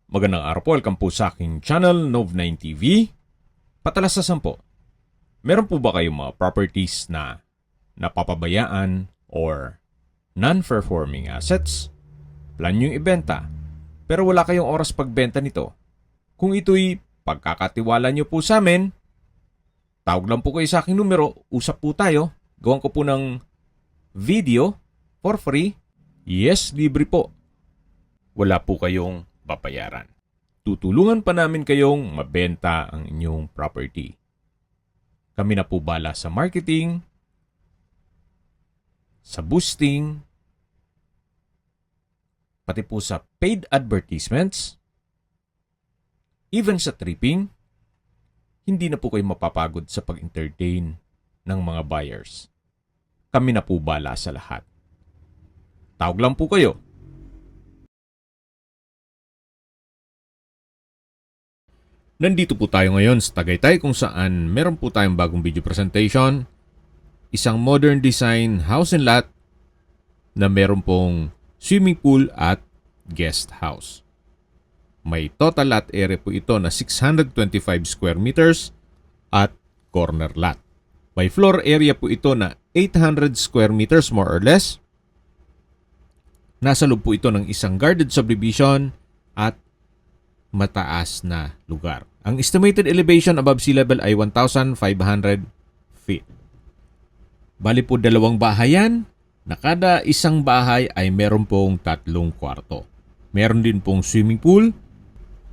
Magandang araw po, welcome po sa aking channel, Nov9 TV. Patalasasan po, meron po ba kayong mga properties na napapabayaan or non-performing assets? Plan nyo yung ibenta, pero wala kayong oras pagbenta nito. Kung ito'y pagkakatiwala nyo po sa amin, tawag lang po kayo sa aking numero, usap po tayo, gawan ko po ng video for free. Yes, libre po. Wala po kayong babayaran. Tutulungan pa namin kayong mabenta ang inyong property. Kami na po bala sa marketing, sa boosting, pati po sa paid advertisements, even sa tripping. Hindi na po kayo mapapagod sa pag-entertain ng mga buyers. Kami na po bala sa lahat. Tawag lang po kayo. Nandito po tayo ngayon sa Tagaytay kung saan meron po tayong bagong video presentation. Isang modern design house and lot na meron pong swimming pool at guest house. May total lot area po ito na 625 square meters at corner lot. May floor area po ito na 800 square meters more or less. Nasa loob po ito ng isang guarded subdivision at mataas na lugar. Ang estimated elevation above sea level ay 1,500 feet. Bali po dalawang bahayan na kada isang bahay ay meron pong 3 kwarto. Meron din pong swimming pool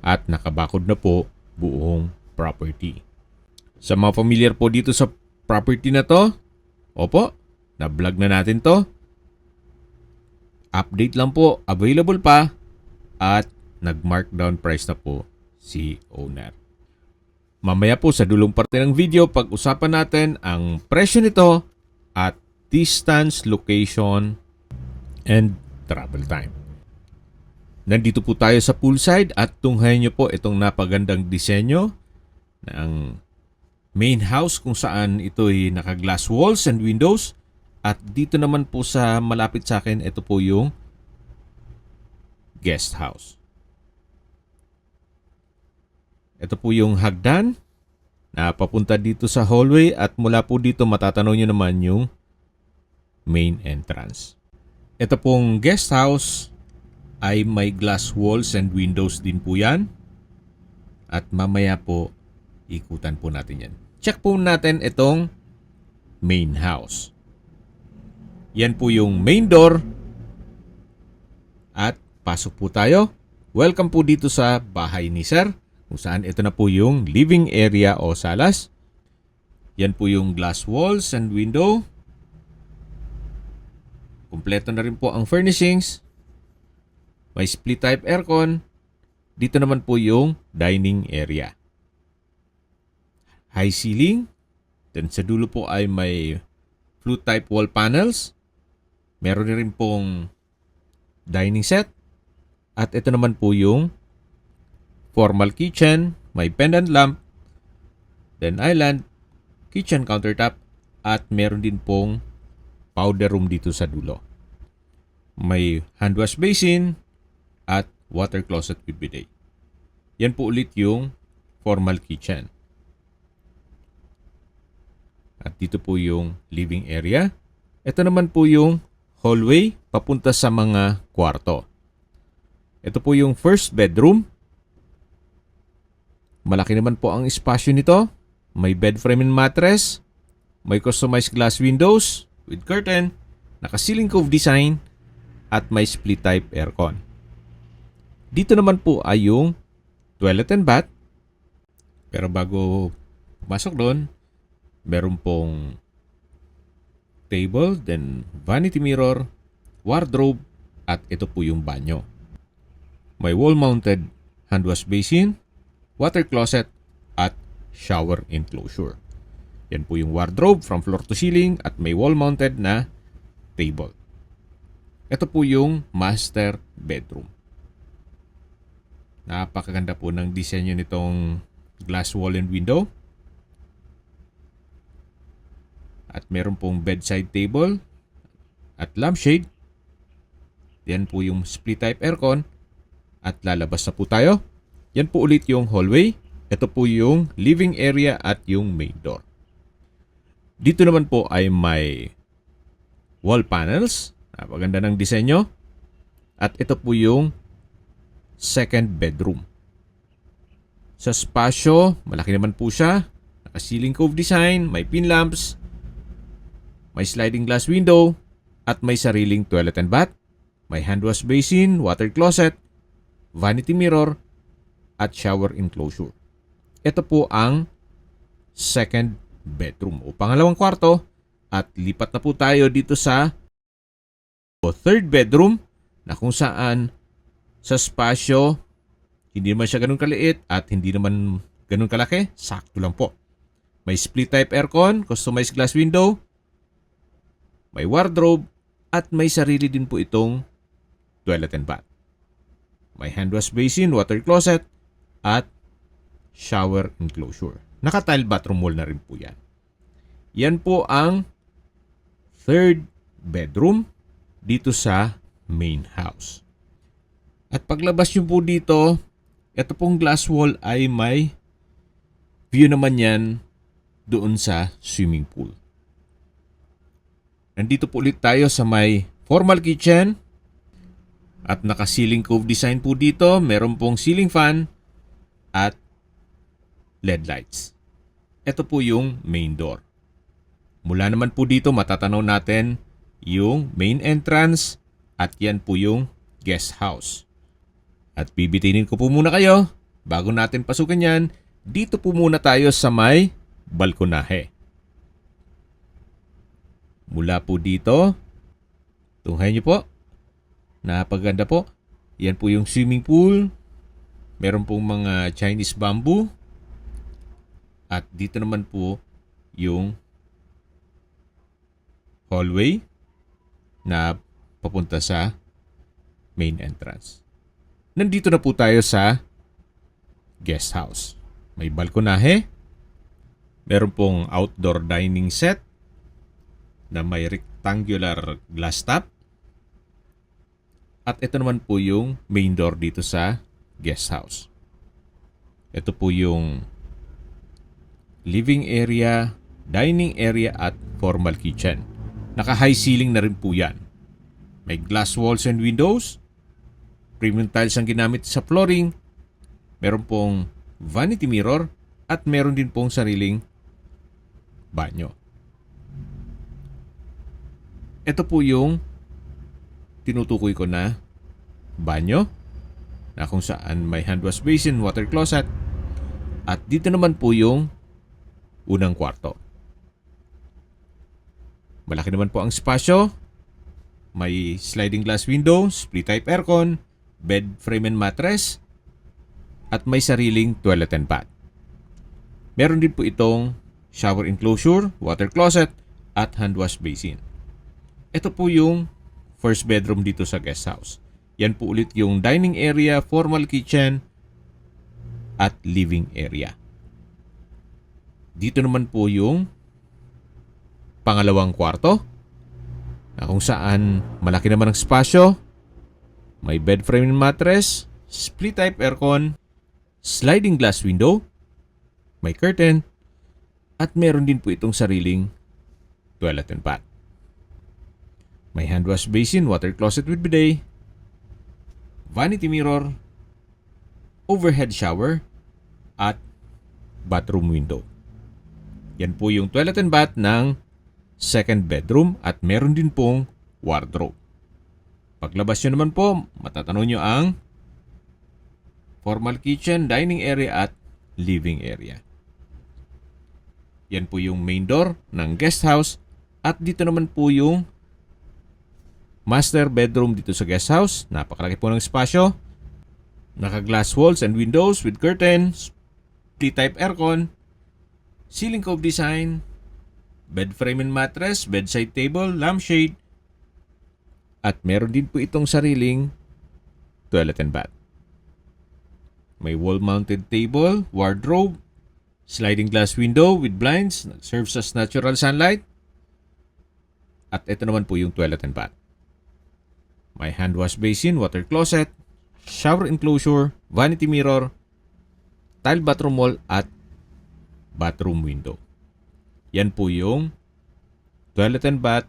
at nakabakod na po buong property. Sa mga familiar po dito sa property na to, opo, na-vlog na natin to. Update lang po, available pa at nag-markdown price na po si owner. Mamaya po sa dulong parte ng video, pag-usapan natin ang presyo nito at distance, location, and travel time. Nandito po tayo sa poolside at tunghayan nyo po itong napagandang disenyo ng main house kung saan ito'y naka-glass walls and windows. At dito naman po sa malapit sa akin, ito po yung guest house. Ito po yung hagdan na papunta dito sa hallway at mula po dito matatanaw nyo naman yung main entrance. Ito pong guest house ay may glass walls and windows din po yan. At mamaya po ikutan po natin yan. Check po natin itong main house. Yan po yung main door. At pasok po tayo. Welcome po dito sa bahay ni Sir. Kung saan ito na po yung living area o salas. Yan po yung glass walls and window. Kumpleto na rin po ang furnishings. May split type aircon. Dito naman po yung dining area. High ceiling. Then sa dulo po ay may flute type wall panels. Meron rin pong dining set. At ito naman po yung formal kitchen, may pendant lamp, then island, kitchen countertop, at meron din pong powder room dito sa dulo. May hand wash basin at water closet with bidet. Yan po ulit yung formal kitchen. At dito po yung living area. Ito naman po yung hallway papunta sa mga kwarto. Ito po yung first bedroom. Malaki naman po ang espasyo nito. May bed frame and mattress. May customized glass windows with curtain. Naka-ceiling cove design. At may split type aircon. Dito naman po ay yung toilet and bath. Pero bago pumasok doon, meron pong table, then vanity mirror, wardrobe, at ito po yung banyo. May wall-mounted hand wash basin, water closet, at shower enclosure. Yan po yung wardrobe from floor to ceiling at may wall-mounted na table. Ito po yung master bedroom. Napakaganda po ng disenyo nitong glass wall and window. At meron pong bedside table at lampshade. Yan po yung split type aircon At lalabas na po tayo. Yan po ulit yung hallway. Ito po yung living area at yung main door. Dito naman po ay may wall panels. Napaganda ng disenyo. At ito po yung second bedroom. Sa spasyo, malaki naman po siya. Naka-ceiling cove design, may pin lamps, may sliding glass window, at may sariling toilet and bath. May hand wash basin, water closet, vanity mirror, at shower enclosure. Ito po ang second bedroom o pangalawang kwarto. At lipat na po tayo dito sa third bedroom na kung saan sa spasyo hindi naman siya ganun kaliit at hindi naman ganun kalaki. Sakto lang po. May split type aircon, customized glass window, may wardrobe, at may sarili din po itong toilet and bath. May hand wash basin, water closet, at shower enclosure. Naka-tile bathroom wall na rin po yan. Yan po ang third bedroom dito sa main house. At paglabas nyo po dito, ito pong glass wall ay may view naman yan doon sa swimming pool. Nandito po ulit tayo sa may formal kitchen at naka-ceiling cove design po dito. Meron pong ceiling fan at LED lights. Ito po yung main door. Mula naman po dito matatanaw natin yung main entrance at yan po yung guest house. At bibitinin ko po muna kayo bago natin pasukin yan. Dito po muna tayo sa may balkonahe. Mula po dito, tunghayan niyo po. Napaganda po. Yan po yung swimming pool. Meron pong mga Chinese bamboo. At dito naman po yung hallway na papunta sa main entrance. Nandito na po tayo sa guest house. May balkonahe. Meron pong outdoor dining set na may rectangular glass top. At ito naman po yung main door dito sa guest house. Ito po yung living area, dining area at formal kitchen. Naka-high ceiling na rin po yan. May glass walls and windows. Premium tiles ang ginamit sa flooring. Meron pong vanity mirror at meron din pong sariling banyo. Ito po yung tinutukoy ko na banyo na kung saan may hand wash basin, water closet, at dito naman po yung unang kwarto. Malaki naman po ang spasyo. May sliding glass window, split type aircon, bed frame and mattress, at may sariling toilet and bath. Meron din po itong shower enclosure, water closet, at hand wash basin. Ito po yung first bedroom dito sa guest house. Yan po ulit yung dining area, formal kitchen, at living area. Dito naman po yung pangalawang kwarto na kung saan malaki naman ang spasyo. May bed frame and mattress, split type aircon, sliding glass window, may curtain, at meron din po itong sariling toilet and bath. May hand wash basin, water closet with bidet, vanity mirror, overhead shower, at bathroom window. Yan po yung toilet and bath ng second bedroom at meron din pong wardrobe. Paglabas nyo naman po, matatanaw nyo ang formal kitchen, dining area at living area. Yan po yung main door ng guest house at dito naman po yung master bedroom dito sa guest house. Napakalaki po ng espasyo. Naka-glass walls and windows with curtains, T-type aircon, ceiling cove design, bed frame and mattress, bedside table, lampshade, at meron din po itong sariling toilet and bath. May wall-mounted table, wardrobe, sliding glass window with blinds, serves as natural sunlight, at ito naman po yung toilet and bath. May hand wash basin, water closet, shower enclosure, vanity mirror, tile bathroom wall at bathroom window. Yan po yung toilet and bath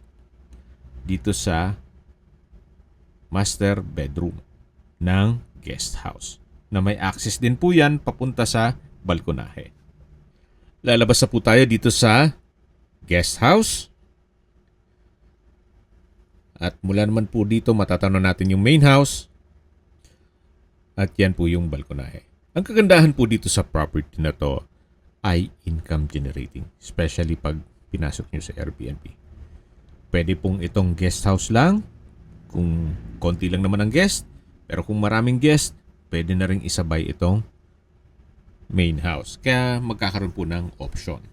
dito sa master bedroom ng guest house, na may access din po yan papunta sa balkonahe. Lalabas na po tayo dito sa guest house. At mula naman po dito matatanaw natin yung main house. At yan po yung balkonahe. Ang kagandahan po dito sa property na to ay income generating. Especially pag pinasok nyo sa Airbnb. Pwede pong itong guest house lang kung konti lang naman ang guest. Pero kung maraming guest, pwede na rin isabay itong main house. Kaya magkakaroon po ng option.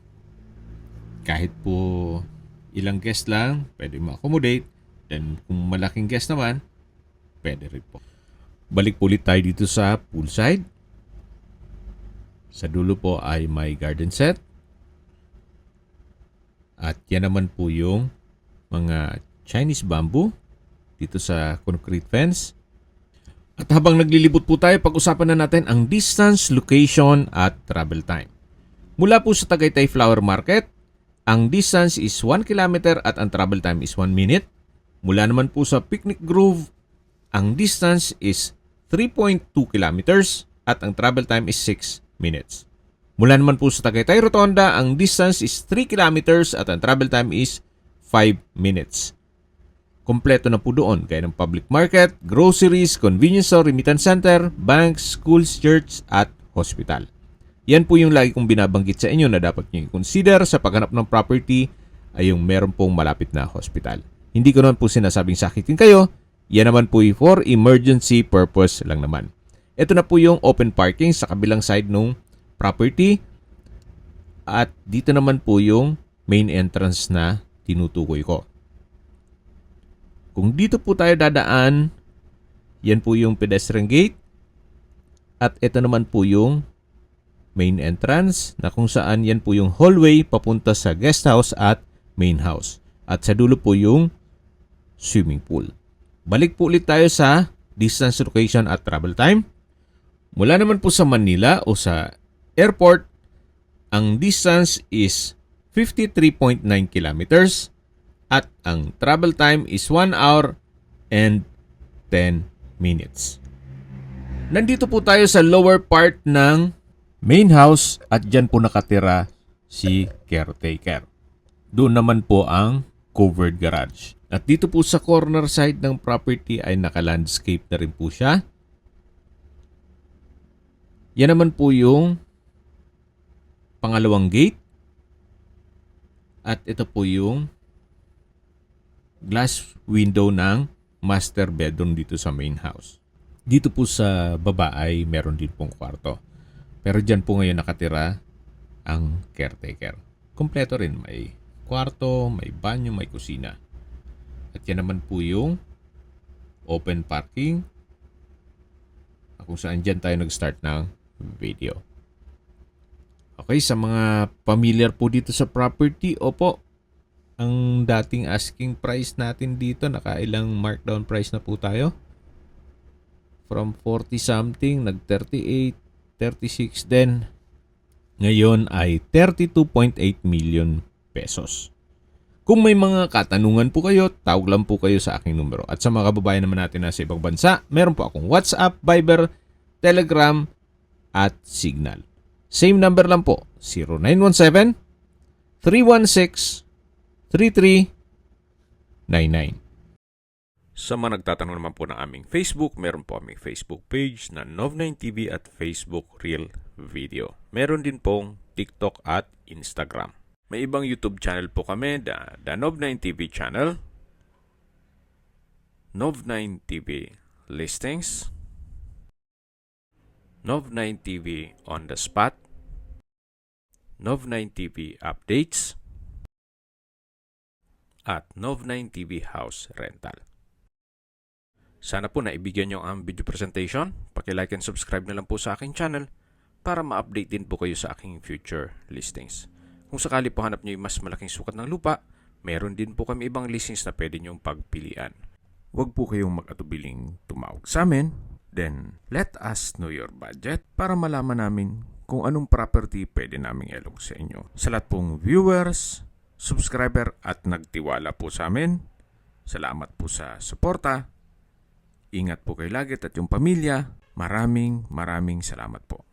Kahit po ilang guest lang, pwede ma-accommodate. Then kung malaking guest naman, pwede rin po. Balik po ulit tayo dito sa poolside. Sa dulo po ay may garden set. At yan naman po yung mga Chinese bamboo dito sa concrete fence. At habang naglilibot po tayo, pag-usapan na natin ang distance, location at travel time. Mula po sa Tagaytay Flower Market, ang distance is 1 kilometer at ang travel time is 1 minute. Mula naman po sa Picnic Grove, ang distance is 3.2 kilometers at ang travel time is 6 minutes. Mula naman po sa Tagaytay Rotonda, ang distance is 3 kilometers at ang travel time is 5 minutes. Kompleto na po doon gaya ng public market, groceries, convenience store, remittance center, banks, schools, church at hospital. Yan po yung lagi kong binabanggit sa inyo na dapat nyo i-consider sa paghanap ng property ay yung meron pong malapit na hospital. Hindi ko naman po sinasabing sakitin kayo. Yan naman po for emergency purpose lang naman. Ito na po yung open parking sa kabilang side ng property. At dito naman po yung main entrance na tinutukoy ko. Kung dito po tayo dadaan, yan po yung pedestrian gate. At ito naman po yung main entrance na kung saan yan po yung hallway papunta sa guest house at main house. At sa dulo po yung swimming pool. Balik po ulit tayo sa distance, location at travel time. Mula naman po sa Manila o sa airport, ang distance is 53.9 kilometers at ang travel time is 1 hour and 10 minutes. Nandito po tayo sa lower part ng main house at dyan po nakatira si caretaker. Doon naman po ang covered garage. At dito po sa corner side ng property ay naka-landscape na rin po siya. Yan naman po yung pangalawang gate. At ito po yung glass window ng master bedroom dito sa main house. Dito po sa baba ay meron din pong kwarto. Pero dyan po ngayon nakatira ang caretaker. Kompleto rin. May kwarto, may banyo, may kusina. At yan naman po yung open parking kung saan dyan tayo nag-start ng video. Okay, sa mga familiar po dito sa property, opo, ang dating asking price natin dito, nakailang markdown price na po tayo. From 40 something, nag-38, 36 din. Ngayon ay 32.8 million pesos. Kung may mga katanungan po kayo, tawag lang po kayo sa aking numero. At sa mga kababayan naman natin na sa ibang bansa, meron po akong WhatsApp, Viber, Telegram, at Signal. Same number lang po, 0917-316-3399. Sa mga nagtatanong naman po ng aming Facebook, meron po aming Facebook page na Nov9TV at Facebook Real Video. Meron din pong TikTok at Instagram. May ibang YouTube channel po kami, the Nov9TV channel, Nov9TV Listings, Nov9TV On The Spot, Nov9TV Updates, at Nov9TV House Rental. Sana po naibigyan nyo ang video presentation. Paki-like and subscribe na lang po sa aking channel para ma-update din po kayo sa aking future listings. Kung sakali po hanap nyo yung mas malaking sukat ng lupa, meron din po kami ibang listings na pwede nyong pagpilian. Huwag po kayong mag-atubiling tumawag sa amin Then, let us know your budget para malaman namin kung anong property pwede naming ilong sa inyo. Sa lahat pong viewers, subscriber at nagtiwala po sa amin, salamat po sa suporta. Ingat po kayo lagi at yung pamilya. Maraming salamat po.